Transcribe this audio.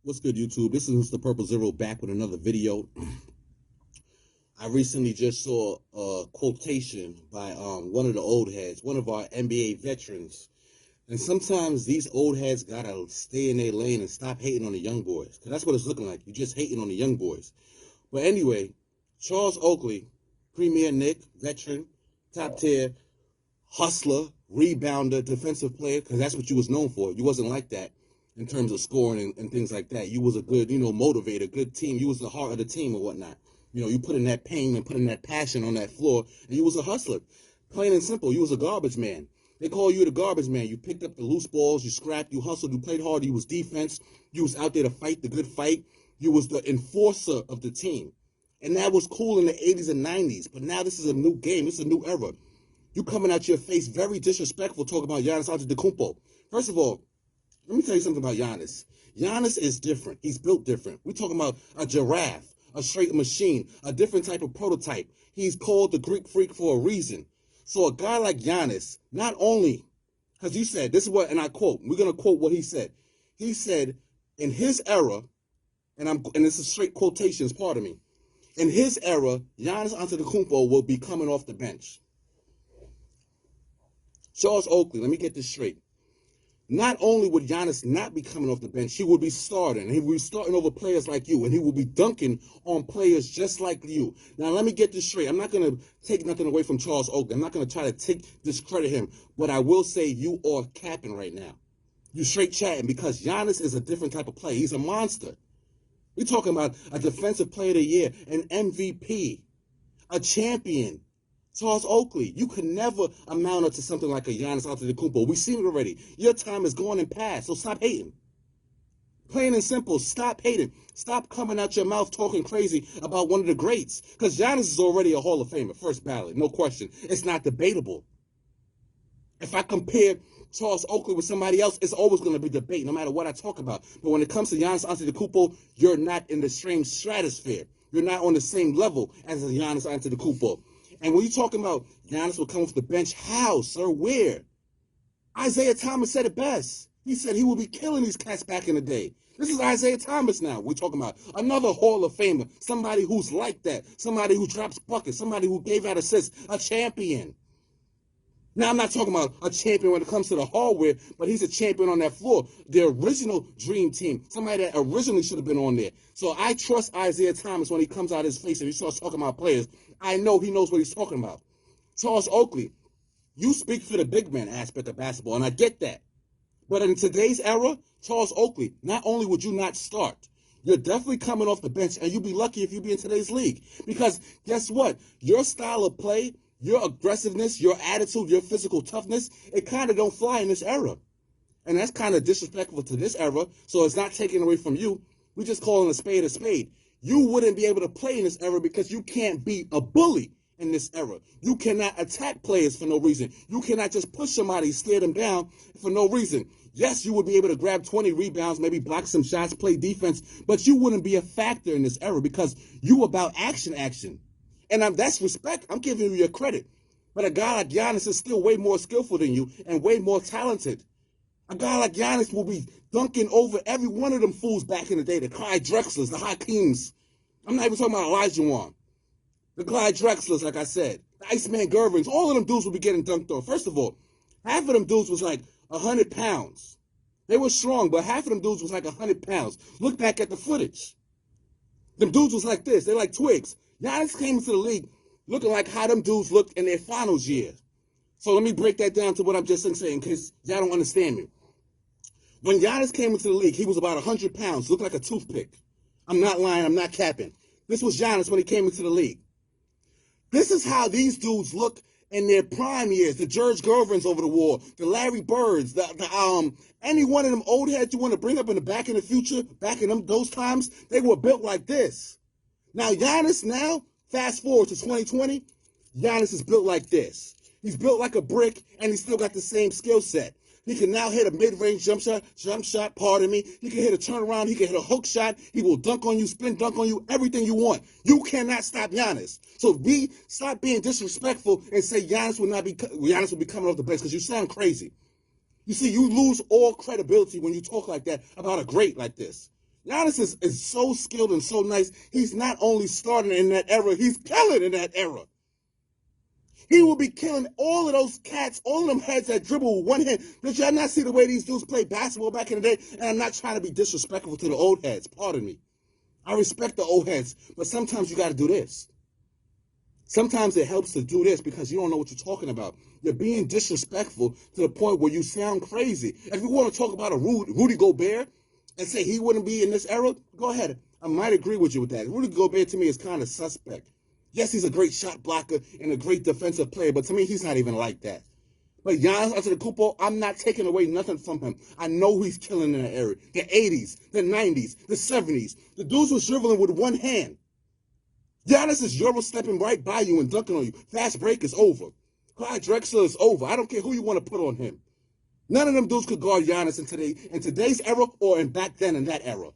What's good, YouTube? This is Mr. Purple Zero back with another video. I recently just saw a quotation by one of the old heads, one of our NBA veterans. And sometimes these old heads gotta stay in their lane and stop hating on the young boys. Because that's what it's looking like. You're just hating on the young boys. But anyway, Charles Oakley, Premier Nick, veteran, top tier, hustler, rebounder, defensive player, because that's what you was known for. You wasn't like that in terms of scoring and things like that. You was a good, motivator, good team. You was the heart of the team and whatnot. You put in that pain and put in that passion on that floor, and you was a hustler. Plain and simple, you was a garbage man. They call you the garbage man. You picked up the loose balls, you scrapped, you hustled, you played hard, you was defense, you was out there to fight the good fight. You was the enforcer of the team. And that was cool in the 80s and 90s. But now this is a new game. This is a new era. You coming out your face very disrespectful talking about Giannis Antetokounmpo. First of all, let me tell you something about Giannis. Giannis is different. He's built different. We're talking about a giraffe, a straight machine, a different type of prototype. He's called the Greek freak for a reason. So a guy like Giannis, not only, because you said, this is what, and I quote, we're going to quote what he said. He said, in his era, and this is straight quotations, pardon me, in his era, Giannis Antetokounmpo will be coming off the bench. Charles Oakley, let me get this straight. Not only would Giannis not be coming off the bench, he would be starting. And he would be starting over players like you. And he will be dunking on players just like you. Now, let me get this straight. I'm not going to take nothing away from Charles Oakley. I'm not going to try to discredit him. But I will say you are capping right now. You straight chatting because Giannis is a different type of player. He's a monster. We're talking about a defensive player of the year, an MVP, a champion. Charles Oakley, you could never amount up to something like a Giannis Antetokounmpo. We've seen it already. Your time is gone and past, so stop hating. Plain and simple, stop hating. Stop coming out your mouth talking crazy about one of the greats. Because Giannis is already a Hall of Famer, first ballot, no question. It's not debatable. If I compare Charles Oakley with somebody else, it's always going to be debate, no matter what I talk about. But when it comes to Giannis Antetokounmpo, you're not in the same stratosphere. You're not on the same level as a Giannis Antetokounmpo. And when you're talking about Giannis will come off the bench, how, sir, where? Isaiah Thomas said it best. He said he will be killing these cats back in the day. This is Isaiah Thomas now we're talking about. Another Hall of Famer, somebody who's like that, somebody who drops buckets, somebody who gave out assists, a champion. Now, I'm not talking about a champion when it comes to the hardware, but he's a champion on that floor. The original dream team, somebody that originally should have been on there. So I trust Isaiah Thomas when he comes out of his face and he starts talking about players. I know he knows what he's talking about. Charles Oakley, you speak for the big man aspect of basketball, and I get that. But in today's era, Charles Oakley, not only would you not start, you're definitely coming off the bench, and you'd be lucky if you be in today's league. Because guess what? Your style of play, your aggressiveness, your attitude, your physical toughness, it kind of don't fly in this era. And that's kind of disrespectful to this era, so it's not taken away from you. We're just calling a spade a spade. You wouldn't be able to play in this era because you can't be a bully in this era. You cannot attack players for no reason. You cannot just push somebody, stare them down for no reason. Yes, you would be able to grab 20 rebounds, maybe block some shots, play defense, but you wouldn't be a factor in this era because you about action. And that's respect. I'm giving you your credit. But a guy like Giannis is still way more skillful than you and way more talented. A guy like Giannis will be dunking over every one of them fools back in the day, the Clyde Drexlers, the Hakeems. I'm not even talking about Elijah Wan. The Clyde Drexlers, like I said, the Iceman Gervins, all of them dudes will be getting dunked on. First of all, half of them dudes was like 100 pounds. They were strong, but half of them dudes was like 100 pounds. Look back at the footage. Them dudes was like this. They're like twigs. Giannis came into the league looking like how them dudes looked in their finals year. So let me break that down to what I'm just saying in case y'all don't understand me. When Giannis came into the league, he was about 100 pounds, looked like a toothpick. I'm not lying, I'm not capping. This was Giannis when he came into the league. This is how these dudes look in their prime years. The George Gervins over the wall, the Larry Birds, any one of them old heads you want to bring up in the back in the future, back in those times, they were built like this. Now, Giannis now, fast forward to 2020, Giannis is built like this. He's built like a brick, and he's still got the same skill set. He can now hit a mid-range jump shot, pardon me. He can hit a turnaround. He can hit a hook shot. He will dunk on you, spin dunk on you, everything you want. You cannot stop Giannis. So stop being disrespectful and say Giannis will be coming off the bench because you sound crazy. You see, you lose all credibility when you talk like that about a great like this. Giannis is so skilled and so nice. He's not only starting in that era, he's killing in that era. He will be killing all of those cats, all of them heads that dribble with one hand. Did y'all not see the way these dudes play basketball back in the day? And I'm not trying to be disrespectful to the old heads. Pardon me. I respect the old heads, but sometimes you got to do this. Sometimes it helps to do this because you don't know what you're talking about. You're being disrespectful to the point where you sound crazy. If you want to talk about a Rudy Gobert and say he wouldn't be in this era, go ahead. I might agree with you with that. Rudy Gobert to me is kind of suspect. Yes, he's a great shot blocker and a great defensive player, but to me, he's not even like that. But Giannis Antetokounmpo, I'm not taking away nothing from him. I know he's killing in the area. The 80s, the 90s, the 70s. The dudes was dribbling with one hand. Giannis is Euro stepping right by you and dunking on you. Fast break is over. Clyde Drexler is over. I don't care who you want to put on him. None of them dudes could guard Giannis in today's era or in back then in that era.